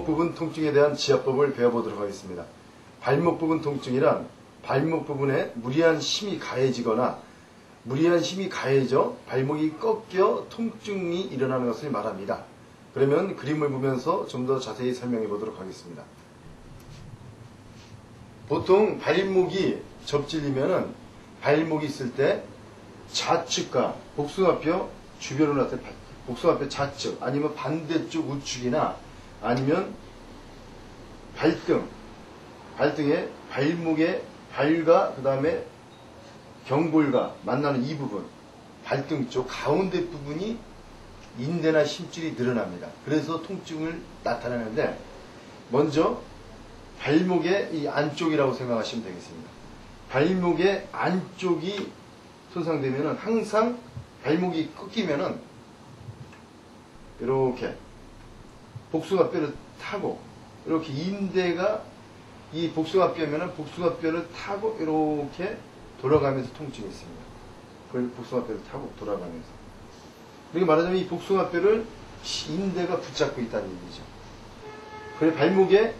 발목 부분 통증에 대한 지압법을 배워보도록 하겠습니다. 발목 부분 통증이란 발목 부분에 무리한 힘이 가해지거나 무리한 힘이 가해져 발목이 꺾여 통증이 일어나는 것을 말합니다. 그러면 그림을 보면서 좀 더 자세히 설명해 보도록 하겠습니다. 보통 발목이 접질리면은 발목이 있을 때 좌측과 복숭아뼈 주변으로 나타난 복숭아뼈 좌측 아니면 반대쪽 우측이나 아니면 발등에 발목의 발과 그 다음에 경골과 만나는 이 부분 발등 쪽 가운데 부분이 인대나 심줄이 늘어납니다. 그래서 통증을 나타내는데 먼저 발목의 이 안쪽이라고 생각하시면 되겠습니다. 발목의 안쪽이 손상되면은 항상 발목이 꺾이면은 이렇게 복숭아뼈를 타고 이렇게 인대가 이 복숭아뼈면은 복숭아뼈를 타고 이렇게 돌아가면서 통증이 있습니다. 그걸 복숭아뼈를 타고 돌아가면서. 그러니까 말하자면 이 복숭아뼈를 인대가 붙잡고 있다는 얘기죠. 그래서 발목에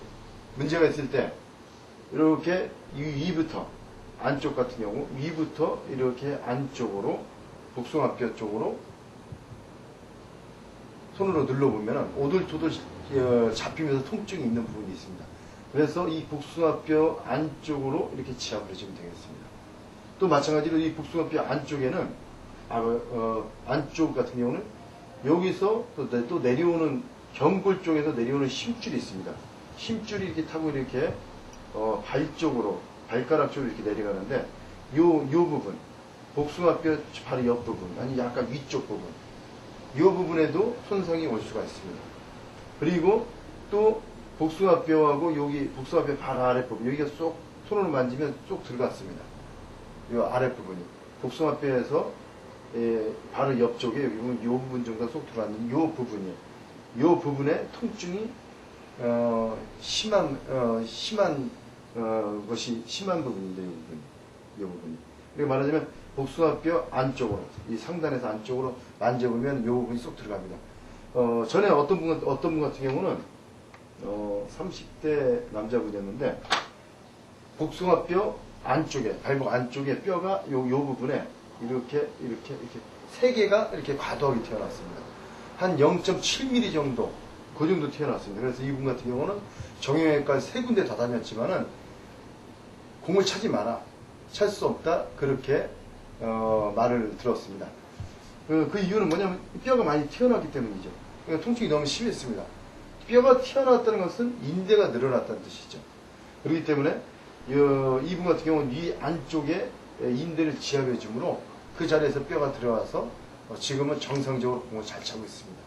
문제가 있을 때 이렇게 위부터 안쪽 같은 경우 위부터 이렇게 안쪽으로 복숭아뼈 쪽으로 손으로 눌러보면 오돌토돌 잡히면서 통증이 있는 부분이 있습니다. 그래서 이 복숭아뼈 안쪽으로 이렇게 지압을 해주면 되겠습니다. 또 마찬가지로 이 복숭아뼈 안쪽에는 안쪽 같은 경우는 여기서 또 내려오는 경골 쪽에서 내려오는 심줄이 있습니다. 심줄이 이렇게 타고 이렇게 발 쪽으로 발가락 쪽으로 이렇게 내려가는데 요 부분 복숭아뼈 바로 옆 부분 아니 약간 위쪽 부분 요 부분에도 손상이 올 수가 있습니다. 그리고 또 복숭아뼈하고 여기 복숭아뼈 바로 아랫부분 여기가 쏙 손으로 만지면 쏙 들어갔습니다. 요 아랫부분이 복숭아뼈에서 바로 옆쪽에 여기 보면 요 부분 정도 쏙 들어갔는데 요 부분이 요 부분에 통증이 심한 부분인데 이 부분이. 그러니까 말하자면 복숭아뼈 안쪽으로 이 상단에서 안쪽으로 만져보면 이 부분이 쏙 들어갑니다. 전에 어떤 분 같은 경우는 30대 남자분이었는데 복숭아뼈 안쪽에 발목 안쪽에 뼈가 요 부분에 이렇게 세 개가 이렇게 과도하게 튀어나왔습니다. 한 0.7mm 정도 그 정도 튀어나왔습니다. 그래서 이분 같은 경우는 정형외과까지 3군데 다 다녔지만은 공을 차지 마라. 찰 수 없다. 그렇게 말을 들었습니다. 그 이유는 뭐냐면 뼈가 많이 튀어나왔기 때문이죠. 그러니까 통증이 너무 심했습니다. 뼈가 튀어나왔다는 것은 인대가 늘어났다는 뜻이죠. 그렇기 때문에 이분 같은 경우는 이 안쪽에 인대를 지압해 주므로 그 자리에서 뼈가 들어와서 지금은 정상적으로 공을 잘 차고 있습니다.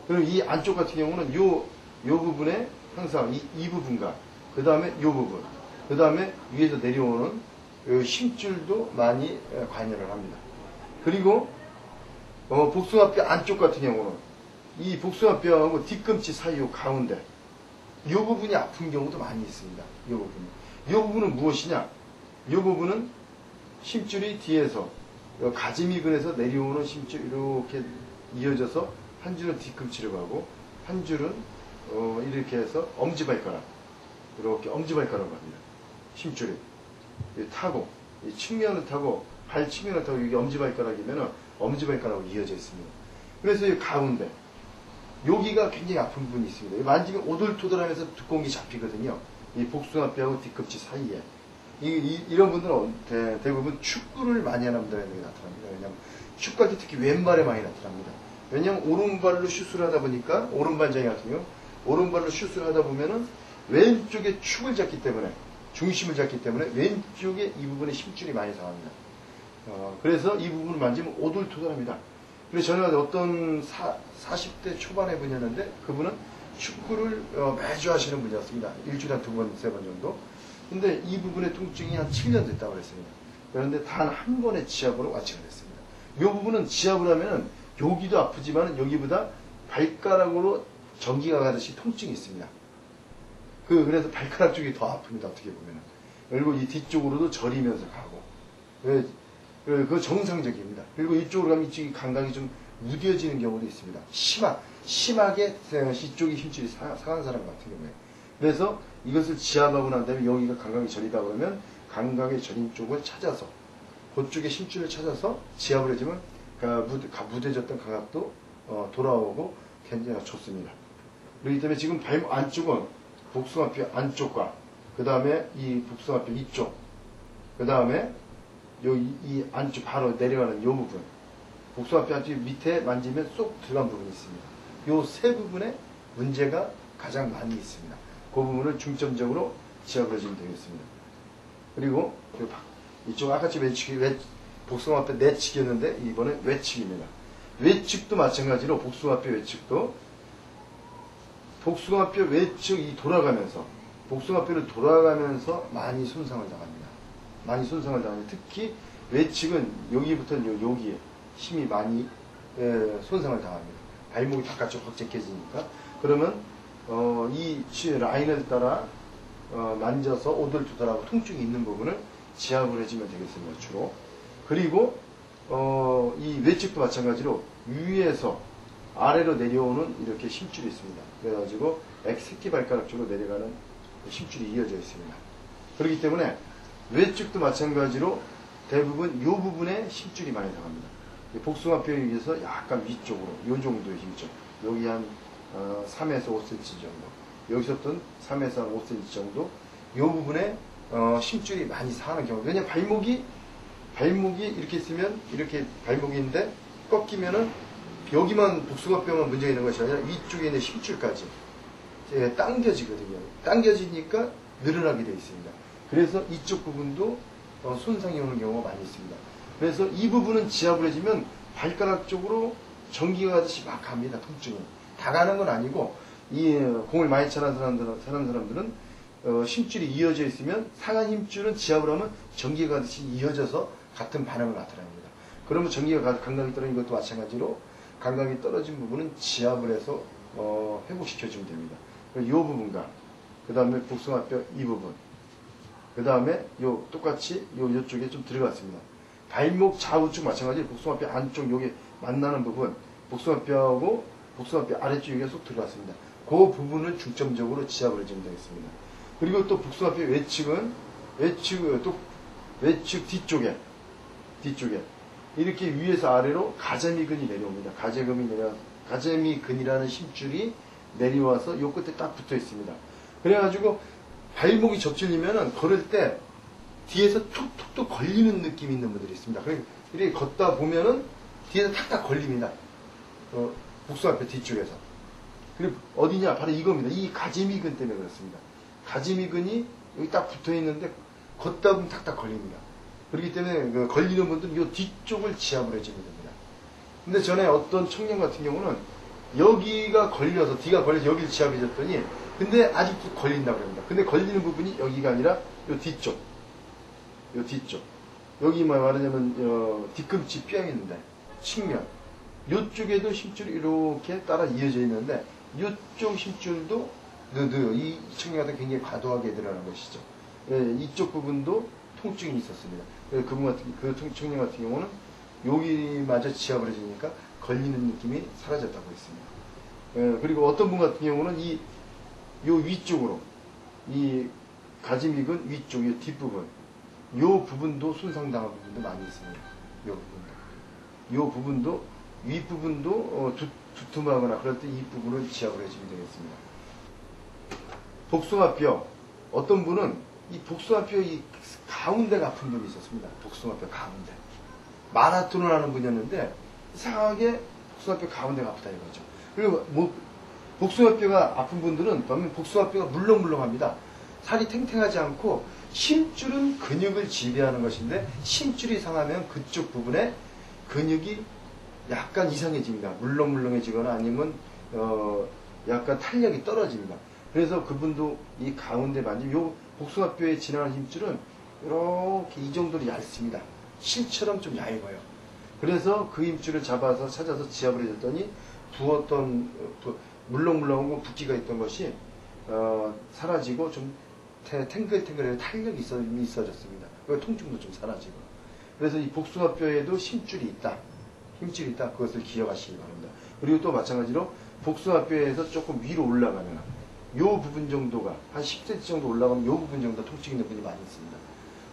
그리고 이 안쪽 같은 경우는 요 부분에 항상 이 부분과 그 다음에 요 부분 그 다음에 위에서 내려오는 힘줄도 많이 관여를 합니다. 그리고 복숭아뼈 안쪽 같은 경우는 이 복숭아뼈하고 뒤꿈치 사이 요 가운데 요 부분이 아픈 경우도 많이 있습니다. 요 부분은 무엇이냐? 요 부분은 힘줄이 뒤에서 가지미근에서 내려오는 힘줄 이렇게 이어져서 한 줄은 뒤꿈치로 가고 한 줄은 이렇게 해서 엄지발가락 이렇게 엄지발가락으로 갑니다. 힘줄이 타고 이 측면을 타고 발 측면을 타고 여기 엄지발가락이면은 엄지발가락으로 이어져 있습니다. 그래서 이 가운데 여기가 굉장히 아픈 부분이 있습니다. 만지면 오돌토돌하면서 두꺼운 게 잡히거든요. 이 복숭아뼈하고 뒤꿈치 사이에 이런 분들은 대부분 축구를 많이 하는 분들에게 나타납니다. 왜냐하면 축구할 때 특히 왼발에 많이 나타납니다. 왜냐하면 오른발로 슛을 하다 보니까 오른발장이 같은 경우 오른발로 슛을 하다 보면은 왼쪽에 축을 잡기 때문에 중심을 잡기 때문에 왼쪽에 이 부분에 힘줄이 많이 상합니다. 그래서 이 부분을 만지면 오돌토돌합니다. 그래서 저는 어떤 40대 초반의 분이었는데 그분은 축구를 매주 하시는 분이었습니다. 일주일에 한 2번, 3번 정도. 근데 이 부분의 통증이 한 7년 됐다고 그랬습니다. 그런데 단 한 번의 지압으로 완치가 됐습니다. 이 부분은 지압을 하면은 여기도 아프지만 여기보다 발가락으로 전기가 가듯이 통증이 있습니다. 그래서 발가락 쪽이 더 아픕니다. 어떻게 보면은. 그리고 이 뒤쪽으로도 저리면서 가고. 그거 정상적입니다. 그리고 이쪽으로 가면 이쪽이 감각이 좀 무뎌지는 경우도 있습니다. 심하게 이쪽이 힘줄이 상한 사람 같은 경우에. 그래서 이것을 지압하고 난 다음에 여기가 감각이 저리다 그러면 감각의 저림 쪽을 찾아서 그쪽에 힘줄을 찾아서 지압을 해주면 무뎌졌던 감각도 돌아오고 굉장히 좋습니다. 그렇기 때문에 지금 발목 안쪽은 복숭아뼈 안쪽과 그 다음에 이 복숭아뼈 이쪽 그 다음에 이 안쪽 바로 내려가는 이 부분 복숭아뼈 안쪽 밑에 만지면 쏙 들어간 부분이 있습니다. 이 세 부분에 문제가 가장 많이 있습니다. 그 부분을 중점적으로 지압을 해주면 되겠습니다. 그리고 이쪽 아까처 복숭아뼈 내측이었는데 이번엔 외측입니다. 외측도 마찬가지로 복숭아뼈 외측도 복숭아뼈 외측이 돌아가면서 복숭아뼈를 돌아가면서 많이 손상을 당합니다. 많이 손상을 당하는데 특히 외측은 여기부터 여기에 힘이 많이 손상을 당합니다. 발목이 바깥쪽 확장해지니까 그러면 이 라인을 따라 만져서 오돌토돌하고 통증이 있는 부분을 지압을 해주면 되겠습니다. 주로. 그리고 이 외측도 마찬가지로 위에서 아래로 내려오는 이렇게 힘줄이 있습니다. 그래가지고 새끼발가락 쪽으로 내려가는 힘줄이 이어져 있습니다. 그렇기 때문에 외측도 마찬가지로 대부분 이 부분에 힘줄이 많이 나갑니다. 복숭아뼈에 의해서 약간 위쪽으로 이 정도의 힘줄 여기 한 3에서 5cm 정도 여기서부터 3에서 5cm 정도 이 부분에 힘줄이 많이 상하는 경우 왜냐면 발목이 이렇게 있으면 이렇게 발목인데 꺾이면은 여기만 복숭아뼈만 문제가 있는 것이 아니라 위쪽에 있는 힘줄까지 당겨지거든요. 당겨지니까 늘어나게 되어 있습니다. 그래서 이쪽 부분도 손상이 오는 경우가 많이 있습니다. 그래서 이 부분은 지압을 해주면 발가락 쪽으로 전기가 가듯이 막 갑니다. 통증이. 다 가는 건 아니고 이 공을 많이 차는 사람들은 힘줄이 이어져 있으면 상한 힘줄은 지압을 하면 전기가 가듯이 이어져서 같은 반응을 나타납니다. 그러면 전기가 감각이 떨어진 것도 마찬가지로 감각이 떨어진 부분은 지압을 해서 회복시켜주면 됩니다. 이 부분과 그 다음에 복숭아뼈 이 부분 그 다음에 똑같이 요쪽에 좀 들어갔습니다. 발목 좌우측 마찬가지로 복숭아뼈 안쪽 여기 만나는 부분 복숭아뼈하고 복숭아뼈 아래쪽에 쏙 들어갔습니다. 그 부분을 중점적으로 지압을 해주면 되겠습니다. 그리고 또 복숭아뼈 외측은 외측 뒤쪽에 이렇게 위에서 아래로 가재미근이 내려옵니다. 가재미근이라는 힘줄이 내려와서 요 끝에 딱 붙어 있습니다. 그래가지고 발목이 접질리면은 걸을 때 뒤에서 툭툭툭 걸리는 느낌이 있는 분들이 있습니다. 이렇게 걷다 보면은 뒤에서 탁탁 걸립니다. 복숭아뼈 뒤쪽에서. 그리고 어디냐? 바로 이겁니다. 이 가재미근 때문에 그렇습니다. 가재미근이 여기 딱 붙어 있는데 걷다 보면 탁탁 걸립니다. 그렇기 때문에 걸리는 분들은 이 뒤쪽을 지압을 해주면 됩니다. 근데 전에 어떤 청년 같은 경우는 여기가 걸려서 뒤가 걸려서 여기를 지압해줬더니 근데 아직도 걸린다고 합니다. 근데 걸리는 부분이 여기가 아니라 요 뒤쪽 여기 말하자면 뒤꿈치 뼈 있는데 측면 요쪽에도 힘줄이 이렇게 따라 이어져 있는데 요쪽 힘줄도 이 청년 같은 굉장히 과도하게 드러나는 것이죠. 이쪽 부분도 통증이 있었습니다. 그 청년 같은 경우는 여기마저 지압을 해주니까 걸리는 느낌이 사라졌다고 했습니다. 그리고 어떤 분 같은 경우는 요 위쪽으로 이 가지미근 위쪽 이 뒷부분 요 부분도 손상당한 부분도 많이 있습니다. 요 부분도 윗부분도 두툼하거나 그럴 때 이 부분을 지압을 해주면 되겠습니다. 복숭아뼈 어떤 분은 이 복숭아뼈 이 가운데가 아픈 분이 있었습니다. 복숭아뼈 가운데 마라톤을 하는 분이었는데 이상하게 복숭아뼈 가운데가 아프다 이거죠. 그리고 복숭아뼈가 아픈 분들은 보면 복숭아뼈가 물렁물렁합니다. 살이 탱탱하지 않고 힘줄은 근육을 지배하는 것인데 힘줄이 상하면 그쪽 부분에 근육이 약간 이상해집니다. 물렁물렁해지거나 아니면 약간 탄력이 떨어집니다. 그래서 그분도 이 가운데 만지면 요 복숭아뼈에 지나가는 힘줄은 이렇게 이 정도로 얇습니다. 실처럼 좀 얇아요. 그래서 그 힘줄을 찾아서 지압을 해줬더니 부었던 물렁물렁하고 붓기가 있던 것이 사라지고 좀 탱글탱글해서 탄력이 있어졌습니다. 통증도 좀 사라지고. 그래서 이 복숭아뼈에도 힘줄이 있다. 그것을 기억하시기 바랍니다. 그리고 또 마찬가지로 복숭아뼈에서 조금 위로 올라가면 요 부분 정도가 한 10cm 정도 올라가면 요 부분 정도 통증 있는 분이 많이 있습니다.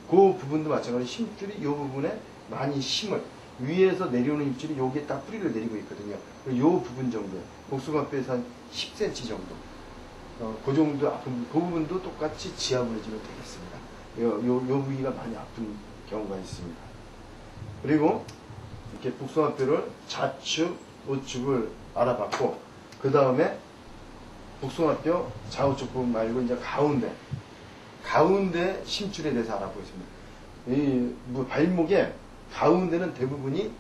그 부분도 마찬가지로 힘줄이 요 부분에 많이 힘을 위에서 내려오는 힘줄이 여기에 딱 뿌리를 내리고 있거든요. 요 부분 정도 복숭아뼈에서 한 10cm 정도 그 정도 아픈 그 부분도 똑같이 지압을 해주면 되겠습니다. 요 부위가 많이 아픈 경우가 있습니다. 그리고 이렇게 복숭아뼈를 좌측, 우측을 알아봤고 그 다음에 복숭아뼈 좌우측 부분 말고 이제 가운데 심줄에 대해서 알아보겠습니다. 이 발목의 가운데는 대부분이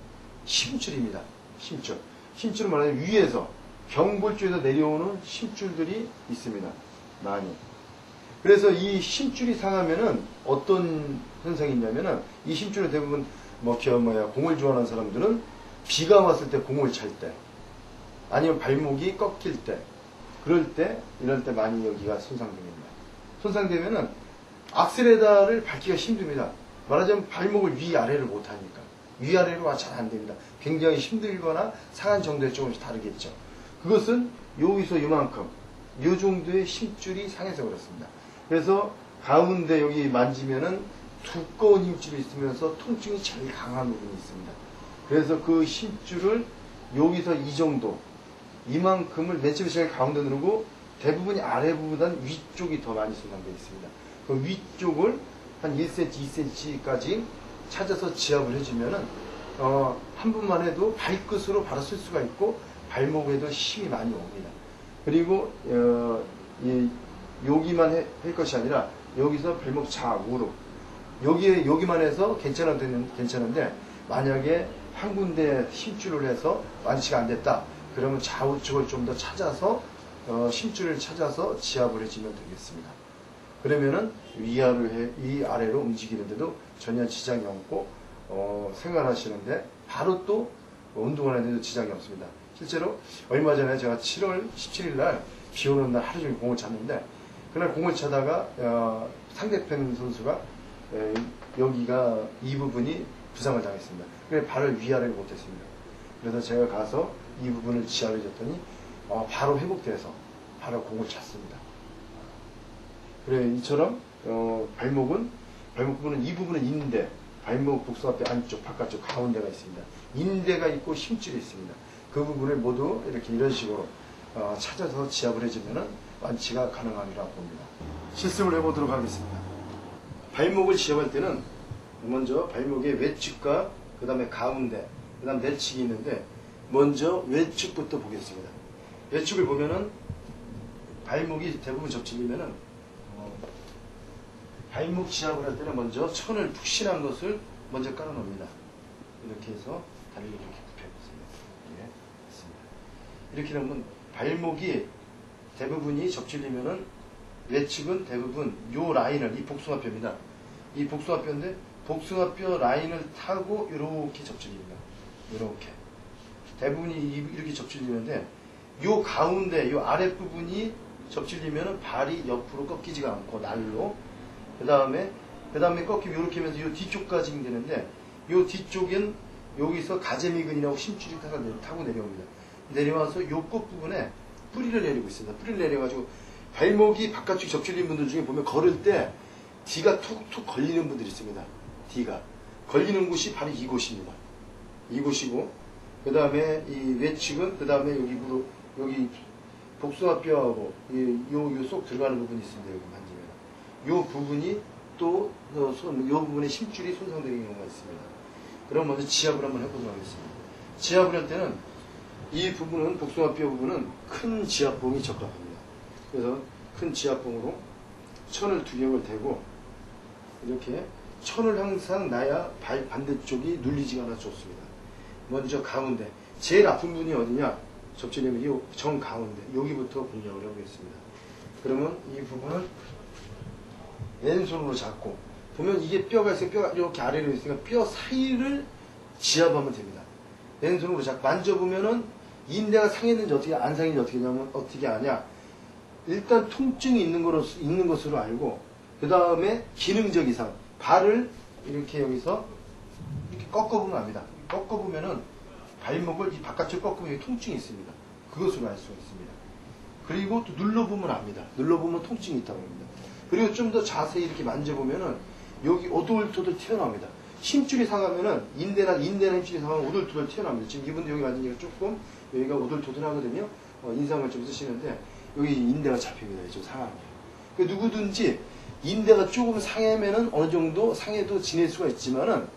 심줄입니다. 심줄은 말하자면 위에서 경골 쪽에서 내려오는 심줄들이 있습니다. 많이. 그래서 이 심줄이 상하면은 어떤 현상이 있냐면은 이 심줄은 대부분 공을 좋아하는 사람들은 비가 왔을 때 공을 찰 때 아니면 발목이 꺾일 때 이럴 때 많이 여기가 손상됩니다. 손상되면은 악셀레다를 밟기가 힘듭니다. 말하자면 발목을 위아래를 못하니까 위아래로가 잘 안됩니다. 굉장히 힘들거나 상한 정도에 조금씩 다르겠죠. 그것은 여기서 이만큼 이 정도의 힘줄이 상해서 그렇습니다. 그래서 가운데 여기 만지면은 두꺼운 힘줄이 있으면서 통증이 제일 강한 부분이 있습니다. 그래서 그 힘줄을 여기서 이 정도 이만큼을 맨 처음에 제일 가운데 누르고 대부분이 아래 부분보다는 위쪽이 더 많이 손상되어 있습니다. 그 위쪽을 한 1cm, 2cm까지 찾아서 지압을 해주면은 한 분만 해도 발끝으로 바로 쓸 수가 있고 발목에도 힘이 많이 옵니다. 그리고 여기만 할 것이 아니라 여기서 발목 좌우로 여기만 해서 괜찮은데 만약에 한 군데 힘줄을 해서 완치가 안 됐다 그러면 좌우측을 좀 더 찾아서 힘줄을 찾아서 지압을 해주면 되겠습니다. 그러면은 위아래로 움직이는데도 전혀 지장이 없고 생활하시는데 바로 또 운동하는데도 지장이 없습니다. 실제로 얼마 전에 제가 7월 17일 날 비 오는 날 하루 종일 공을 찼는데 그날 공을 차다가 상대편 선수가 여기가 이 부분이 부상을 당했습니다. 그래서 발을 위아래를 못했습니다. 그래서 제가 가서 이 부분을 지압해 줬더니 바로 회복돼서 바로 공을 찼습니다. 그래 이처럼 발목 부분은 이 부분은 인대, 발목 복숭아뼈 안쪽, 바깥쪽, 가운데가 있습니다. 인대가 있고 힘줄이 있습니다. 그 부분을 모두 이런 식으로 찾아서 지압을 해주면 완치가 가능하리라고 봅니다. 실습을 해보도록 하겠습니다. 발목을 지압할 때는 먼저 발목의 외측과 그 다음에 가운데, 그 다음 내측이 있는데 먼저 외측부터 보겠습니다. 외측을 보면은 발목이 대부분 접질리면은 발목 지압을 할 때는 먼저 천을 푹신한 것을 먼저 깔아놓습니다. 이렇게 해서 다리를 이렇게 굽혀보세요. 예, 됐습니다. 이렇게 하면 발목이 대부분이 접질리면은 외측은 대부분 요 라인을 이 복숭아뼈입니다. 이 복숭아뼈인데 복숭아뼈 라인을 타고 이렇게 접질립니다. 이렇게 대부분이 이렇게 접질리는데 요 가운데 요 아랫부분이 접질리면은 발이 옆으로 꺾이지가 않고 날로 그 다음에 꺾이면 이렇게 하면서 요 뒤쪽까지 되는데 요 뒤쪽은 여기서 가재미근이라고 심줄이 타고 내려옵니다. 내려와서 요 끝부분에 뿌리를 내리고 있습니다. 뿌리를 내려가지고 발목이 바깥쪽 접질린 분들 중에 보면 걸을 때 D가 툭툭 걸리는 분들이 있습니다. D가 걸리는 곳이 바로 이곳입니다. 이곳이고 그 다음에 이 외측은 그 다음에 여기 복숭아뼈하고 요 속 들어가는 부분이 있습니다. 여기 만지면 요 부분이 또 요 부분에 심줄이 손상되는 경우가 있습니다. 그럼 먼저 지압을 한번 해보도록 하겠습니다. 지압을 할 때는 이 부분은 복숭아뼈 부분은 큰 지압봉이 적합합니다. 그래서 큰 지압봉으로 천을 2겹을 대고 이렇게 천을 항상 놔야 발 반대쪽이 눌리지가 않아 좋습니다. 먼저 가운데 제일 아픈 부분이 어디냐? 접질리면 이 정 가운데 여기부터 공략을 해보겠습니다. 그러면 이 부분을 왼손으로 잡고 보면 이게 뼈가 있어요. 뼈가 이렇게 아래로 있으니까 뼈 사이를 지압하면 됩니다. 왼손으로 잡고 만져보면은 인대가 상했는지 어떻게 안 상했는지 어떻게 하냐면 어떻게 아냐? 일단 통증이 있는 것으로 알고 그 다음에 기능적 이상 발을 이렇게 여기서 이렇게 꺾어보면 압니다. 꺾어보면은 발목을 이 바깥쪽 꺾으면 통증이 있습니다. 그것으로 알 수가 있습니다. 그리고 또 눌러보면 압니다. 눌러보면 통증이 있다고 합니다. 그리고 좀 더 자세히 이렇게 만져보면은 여기 오돌토돌 튀어나옵니다. 힘줄이 상하면은 인대나 힘줄이 상하면 오돌토돌 튀어나옵니다. 지금 이분도 여기 만지니까 조금 여기가 오돌토돌하거든요. 인상을 좀 쓰시는데 여기 인대가 잡힙니다. 좀 상하면. 누구든지 인대가 조금 상하면은 어느 정도 상해도 지낼 수가 있지만은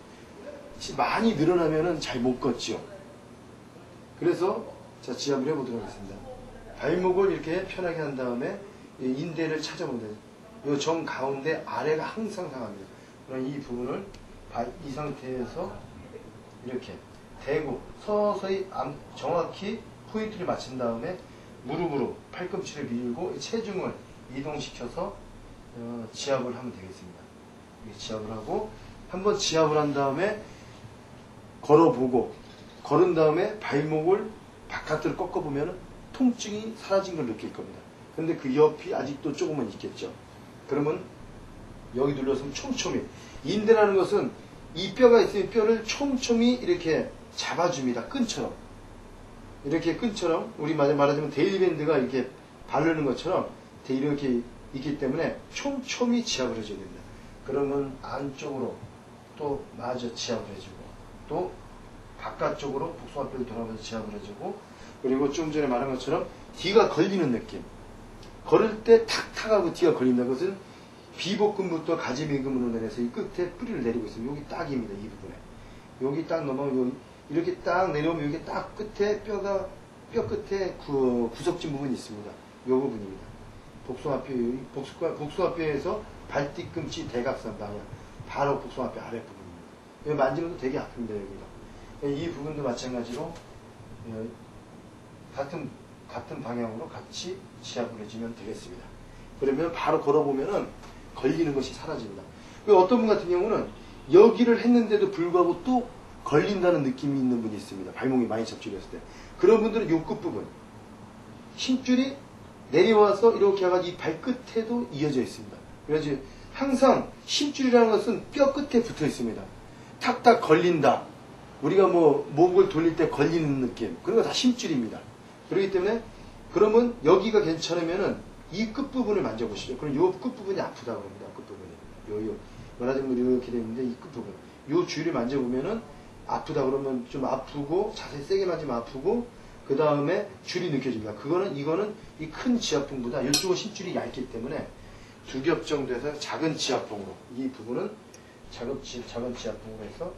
많이 늘어나면은 잘 못 걷죠. 그래서 자, 지압을 해보도록 하겠습니다. 발목을 이렇게 편하게 한 다음에 인대를 찾아봅니다. 이 정 가운데 아래가 항상 상합니다. 그럼 이 부분을 이 상태에서 이렇게 대고 서서히 정확히 포인트를 맞춘 다음에 무릎으로 팔꿈치를 밀고 체중을 이동시켜서 지압을 하면 되겠습니다. 지압을 하고 한번 지압을 한 다음에 걸어보고 걸은 다음에 발목을 바깥으로 꺾어보면 통증이 사라진 걸 느낄 겁니다. 그런데 그 옆이 아직도 조금은 있겠죠. 그러면 여기 눌러서 촘촘히 인대라는 것은 이 뼈가 있으면 뼈를 촘촘히 이렇게 잡아줍니다. 끈처럼. 이렇게 끈처럼 우리 말하자면 데일밴드가 이렇게 바르는 것처럼 이렇게 있기 때문에 촘촘히 지압을 해줘야 됩니다. 그러면 안쪽으로 또 마저 지압을 해주고 또 바깥쪽으로 복숭아뼈를 돌아가면서 지압을 해주고 그리고 좀 전에 말한 것처럼 뒤가 걸리는 느낌. 걸을 때 탁탁하고 뒤가 걸린다. 그것은 비복근부터 가지미근으로 내려서 이 끝에 뿌리를 내리고 있습니다. 여기 딱입니다. 이 부분에. 여기 딱 넘어가면 여기 이렇게 딱 내려오면 여기 딱 끝에 뼈 끝에 구석진 부분이 있습니다. 이 부분입니다. 복숭아뼈에서 발뒤꿈치 대각선 방향. 바로 복숭아뼈 아랫부분입니다. 여기 만지면 되게 아픕니다. 여기가. 이 부분도 마찬가지로 같은 방향으로 같이 지압을 해주면 되겠습니다. 그러면 바로 걸어보면은 걸리는 것이 사라집니다. 어떤 분 같은 경우는 여기를 했는데도 불구하고 또 걸린다는 느낌이 있는 분이 있습니다. 발목이 많이 접질렸을 때. 그런 분들은 요 끝부분. 힘줄이 내려와서 이렇게 해가지고 이 발끝에도 이어져 있습니다. 그래서 항상 힘줄이라는 것은 뼈 끝에 붙어 있습니다. 탁탁 걸린다. 우리가 목을 돌릴 때 걸리는 느낌. 그런 거 다 힘줄입니다. 그렇기 때문에 그러면 여기가 괜찮으면은 이 끝부분을 만져보시죠. 그럼 이 끝부분이 아프다고 합니다. 끝부분이. 말하자면 이렇게 되어 있는데 이 끝부분. 이 주위를 만져보면은 아프다 그러면 좀 아프고 자세히 세게 만지면 아프고 그 다음에 줄이 느껴집니다. 이거는 이 큰 지압봉보다 이쪽은 힘줄이 얇기 때문에 두 겹 정도 해서 작은 지압봉으로 이 부분은 작은 지압봉으로 해서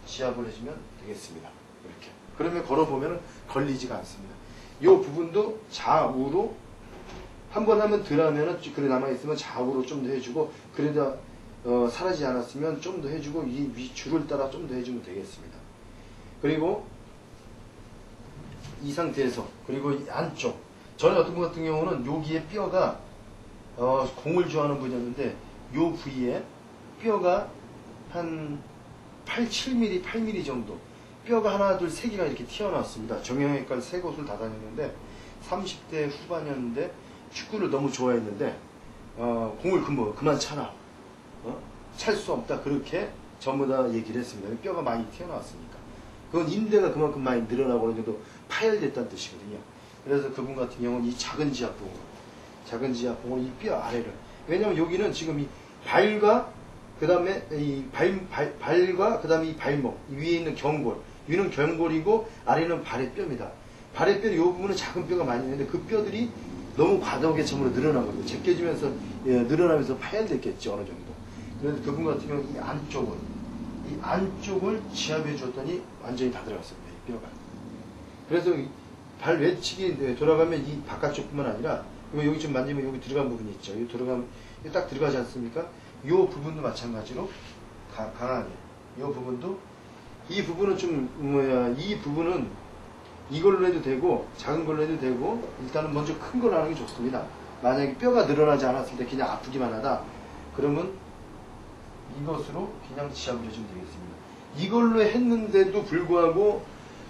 지압을 해주면 되겠습니다. 이렇게. 그러면 걸어보면 걸리지가 않습니다. 이 부분도 좌우로 한번 하면 덜 하면은 그래 남아있으면 좌우로 좀 더 해주고 그러다 사라지지 않았으면 좀 더 해주고 이 위 줄을 따라 좀 더 해주면 되겠습니다. 그리고 이 상태에서 그리고 이 안쪽 저는 어떤 분 같은 경우는 여기에 뼈가 공을 좋아하는 분이었는데 요 부위에 뼈가 한 7mm, 8mm 정도 뼈가 하나, 둘, 세 개가 이렇게 튀어나왔습니다. 정형외과를 세 곳을 다 다녔는데 30대 후반이었는데 축구를 너무 좋아했는데 공을 그만 차라. 찰 수 없다. 그렇게 전부 다 얘기를 했습니다. 뼈가 많이 튀어나왔으니까. 그건 인대가 그만큼 많이 늘어나고 어느 정도 파열됐다는 뜻이거든요. 그래서 그분 같은 경우는 이 작은 지압봉으로 이 뼈 아래를. 왜냐면 여기는 지금 이 발과 그 다음에 이 발과 그 다음에 이 발목, 이 위에 있는 견골, 위는 견골이고 아래는 발의 뼈입니다. 발의 뼈는 이 부분은 작은 뼈가 많이 있는데 그 뼈들이 너무 과도하게 전부로 늘어난 거예요. 제껴지면서 늘어나면서 파열됐겠죠 어느 정도. 그래서 그분 같은 경우는 이 안쪽을 지압해 줬더니 완전히 다 들어갔습니다. 이 뼈가. 그래서 발 외측이 돌아가면 이 바깥쪽뿐만 아니라 여기 좀 만지면 여기 들어간 부분이 있죠. 여기 들어가면 딱 들어가지 않습니까? 이 부분도 마찬가지로 강하게. 이 부분은 이 부분은 이걸로 해도 되고 작은 걸로 해도 되고 일단은 먼저 큰 걸로 하는 게 좋습니다. 만약에 뼈가 늘어나지 않았을 때 그냥 아프기만 하다 그러면 이것으로 그냥 지압을 해주면 되겠습니다. 이걸로 했는데도 불구하고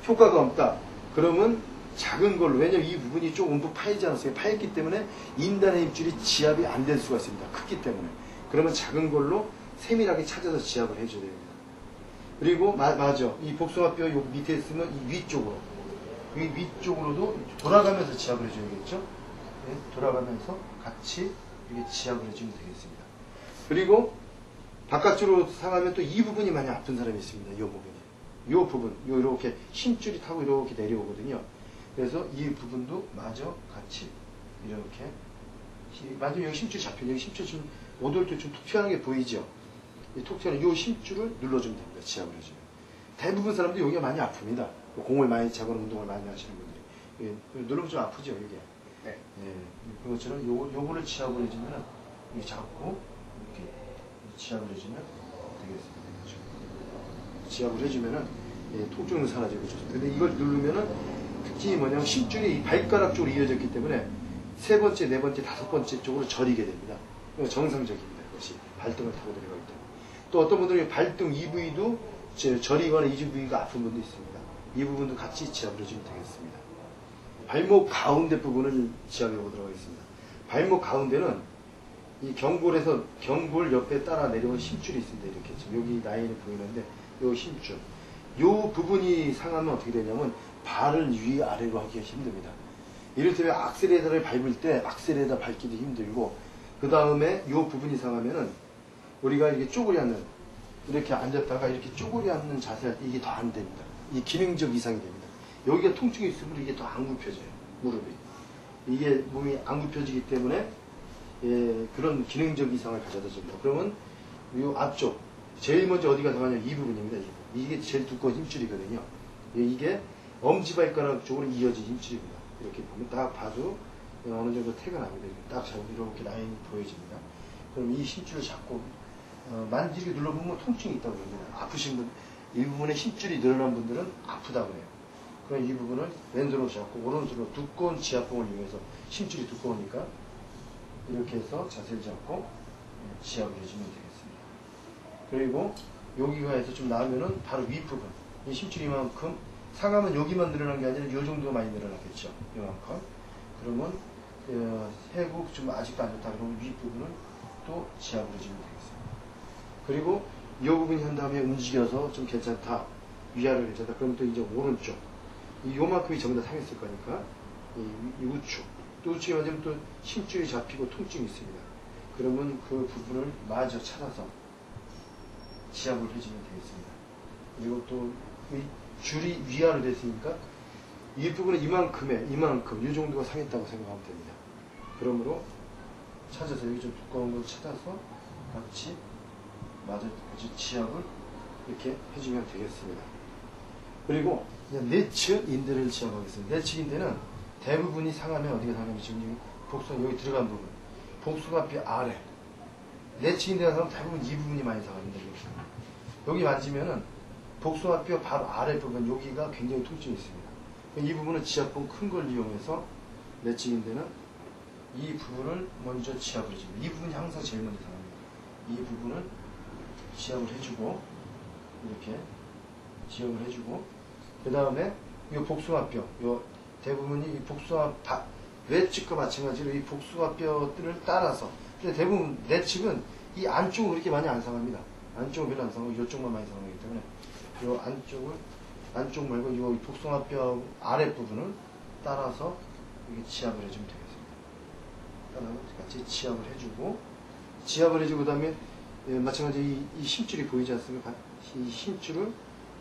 효과가 없다. 그러면 작은 걸로, 왜냐면 이 부분이 좀 움푹 파이지 않았어요. 파였기 때문에 인단의 힘줄이 지압이 안 될 수가 있습니다. 크기 때문에. 그러면 작은 걸로 세밀하게 찾아서 지압을 해줘야 됩니다. 그리고 맞아. 이 복숭아뼈 요 밑에 있으면 이 위쪽으로 여기 위쪽으로도 돌아가면서 지압을 해줘야겠죠. 네, 돌아가면서 같이 이렇게 지압을 해주면 되겠습니다. 그리고 바깥쪽으로 상하면 또 이 부분이 많이 아픈 사람이 있습니다. 이 부분이. 이 부분, 이렇게 힘줄이 타고 이렇게 내려오거든요. 그래서 이 부분도 마저 같이 이렇게 만약에 여기 힘줄 잡혀 여기 힘줄 좀 오돌 때 좀 툭 튀어나온 게 보이죠? 이 툭 튀어나온 이 힘줄을 눌러주면 됩니다. 지압을 해주면. 대부분 사람들이 여기가 많이 아픕니다. 공을 많이 차거나 운동을 많이 하시는 분들이. 예, 누르면 좀 아프죠, 이게. 네. 예, 그것처럼 요거를 지압을 해주면 이렇게 잡고 이렇게 지압을 해주면 되겠습니다. 그렇죠? 지압을 해주면은 예, 통증은 사라지고 좋습니다. 근데 이걸 누르면은 특징이 뭐냐면 심줄이 이 발가락 쪽으로 이어졌기 때문에 세 번째, 네 번째, 다섯 번째 쪽으로 저리게 됩니다. 정상적입니다. 그것이 발등을 타고 내려가기 때문에. 또 어떤 분들은 발등 이 부위도 저리거나 이 부위가 아픈 분도 있습니다. 이 부분도 같이 지압을 해주면 되겠습니다. 발목 가운데 부분을 지압해 보도록 하겠습니다. 발목 가운데는 이 경골에서 경골 옆에 따라 내려온 힘줄이 있습니다. 이렇게 지금 여기 라인이 보이는데 요 힘줄, 요 부분이 상하면 어떻게 되냐면 발을 위아래로 하기가 힘듭니다. 이를테면 악셀레이터를 밟을 때 악셀레이터 밟기도 힘들고 그 다음에 요 부분이 상하면은 우리가 이게 쪼그리 앉는 이렇게 앉았다가 이렇게 쪼그리 앉는 자세할 때 이게 더 안 됩니다. 이 기능적 이상이 됩니다. 여기가 통증이 있으면 이게 더 안 굽혀져요. 무릎이. 이게 몸이 안 굽혀지기 때문에 예, 그런 기능적 이상을 가져다 줍니다. 그러면 이 앞쪽 제일 먼저 어디가 들어가냐 이 부분입니다. 이게 제일 두꺼운 힘줄이거든요. 이게 엄지발가락 쪽으로 이어진 힘줄입니다. 이렇게 보면 딱 봐도 어느 정도 태가 납니다. 딱 잡으면 이렇게 라인이 보여집니다. 그럼 이 힘줄을 잡고 만지게 눌러보면 통증이 있다고 그럽니다. 아프신 분, 이 부분에 힘줄이 늘어난 분들은 아프다고 해요. 그럼 이 부분을 왼손으로 잡고 오른손으로 두꺼운 지압봉을 이용해서 힘줄이 두꺼우니까 이렇게 해서 자세를 잡고 지압을 해주면 되겠습니다. 그리고 여기가 해서 좀 나으면은 바로 윗부분, 이 힘줄이 이만큼 상하면 여기만 늘어난 게 아니라 이 정도가 많이 늘어났겠죠. 이만큼. 그러면 해국 좀 아직도 안 좋다 그러면 윗부분은 또 지압을 해주면 되겠습니다. 그리고 이 부분이 한 다음에 움직여서 좀 괜찮다, 위아래로 괜찮다 그러면 또 이제 오른쪽 요만큼이 전부 다 상했을 거니까 이 우측 또 우측에 맞으면 또 힘줄이 잡히고 통증이 있습니다. 그러면 그 부분을 마저 찾아서 지압을 해주면 되겠습니다. 그리고 또 이 줄이 위아래로 됐으니까 이 부분은 이만큼 이 정도가 상했다고 생각하면 됩니다. 그러므로 찾아서 여기 좀 두꺼운 걸 찾아서 같이 마저 지압을 이렇게 해주면 되겠습니다. 그리고 내측 인대를 지압하겠습니다. 내측 인대는 대부분이 상하면 어디가 상하면 지금 복숭아 여기 들어간 부분, 복숭아뼈 아래. 내측 인대가 상하면 대부분 이 부분이 많이 상합니다. 여기 만지면은 복숭아뼈 바로 아래 부분 여기가 굉장히 통증이 있습니다. 이 부분은 지압봉 큰 걸 이용해서 내측 인대는 이 부분을 먼저 지압을 해줍니다. 이 부분이 항상 제일 먼저 상합니다. 이 부분을 지압을 해주고 이렇게 지압을 해주고 그 다음에 이 복숭아뼈 요 대부분이 이 복숭아 외측과 마찬가지로 이 복숭아뼈들을 따라서 근데 대부분 내측은 이 안쪽은 그렇게 많이 안 상합니다. 안쪽은 별로 안 상하고 이쪽만 많이 상하기 때문에 이 안쪽 말고 이 복숭아뼈 아랫부분을 따라서 이렇게 지압을 해주면 되겠습니다. 따라서 같이 지압을 해주고 그 다음에 마찬가지로 이 힘줄이 보이지 않습니까? 이 힘줄을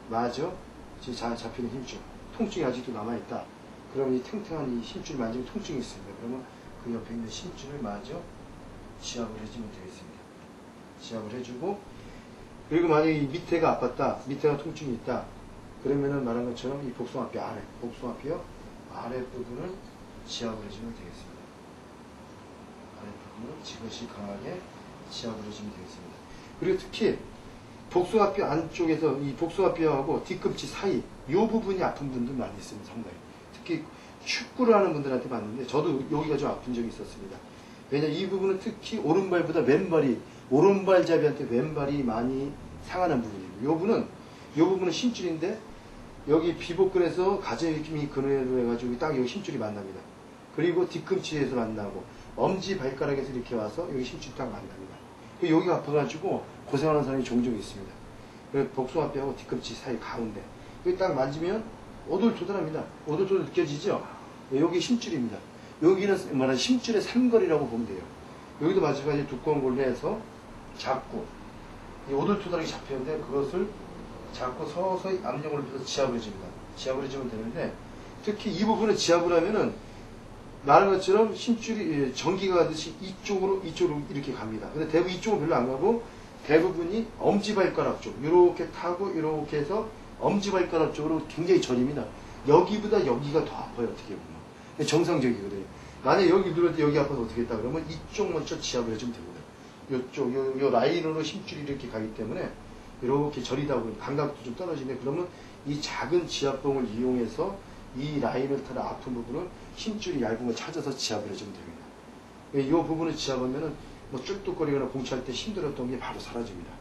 마저 지금 잘 잡히는 힘줄, 통증이 아직도 남아있다. 그러면 이 탱탱한 이 힘줄을 만지면 통증이 있습니다. 그러면 그 옆에 있는 힘줄을 마저 지압을 해주면 되겠습니다. 지압을 해주고 그리고 만약에 이 밑에가 아팠다, 밑에가 통증이 있다. 그러면은 말한 것처럼 이 복숭아뼈 아래 부분을 지압을 해주면 되겠습니다. 아래 부분을 지그시 강하게 지압을 해주면 되겠습니다. 그리고 특히 복숭아뼈 안쪽에서 이 복숭아뼈하고 뒤꿈치 사이 이 부분이 아픈 분들 많이 있습니다. 상당히. 특히 축구를 하는 분들한테 봤는데 저도 여기가 좀 아픈 적이 있었습니다. 왜냐하면 이 부분은 특히 오른발보다 오른발잡이한테 왼발이 많이 상하는 부분입니다. 이 부분은 힘줄인데 여기 비복근에서 가재힘이 근회로 해가지고 딱 여기 힘줄이 만납니다. 그리고 뒤꿈치에서 만나고 엄지 발가락에서 이렇게 와서 여기 힘줄이 딱 만납니다. 여기가 아파가지고 고생하는 사람이 종종 있습니다. 복숭아뼈하고 뒤꿈치 사이 가운데 여기 딱 만지면 오돌토돌합니다. 오돌토돌 느껴지죠? 여기 심줄입니다. 여기는 말하는 심줄의 삼거리라고 보면 돼요. 여기도 마찬가지 두꺼운 걸로 해서 잡고 오돌토돌하게 잡혔는데 그것을 잡고 서서히 압력을 높여서 지압을 해줍니다. 지압을 해주면 되는데 특히 이 부분을 지압을 하면은 말한 것처럼 심줄이 전기가 가듯이 이쪽으로 이렇게 갑니다. 근데 대부분 이쪽은 별로 안 가고 대부분이 엄지발가락 쪽 이렇게 타고 이렇게 해서 엄지발가락 쪽으로 굉장히 저립니다. 여기보다 여기가 더 아파요. 어떻게 보면 정상적이거든요. 만약에 여기 눌렀는데 여기 아파서 어떻게 했다 그러면 이쪽 먼저 지압을 해주면 됩니다. 요쪽 요 라인으로 심줄이 이렇게 가기 때문에 이렇게 저리다 보니 감각도 좀 떨어지네. 그러면 이 작은 지압봉을 이용해서 이 라인을 타는 아픈 부분을 힘줄이 얇은 걸 찾아서 지압을 해주면 됩니다. 이 부분을 지압하면은 뭐 쫄뚝거리거나 공치할 때 힘들었던 게 바로 사라집니다.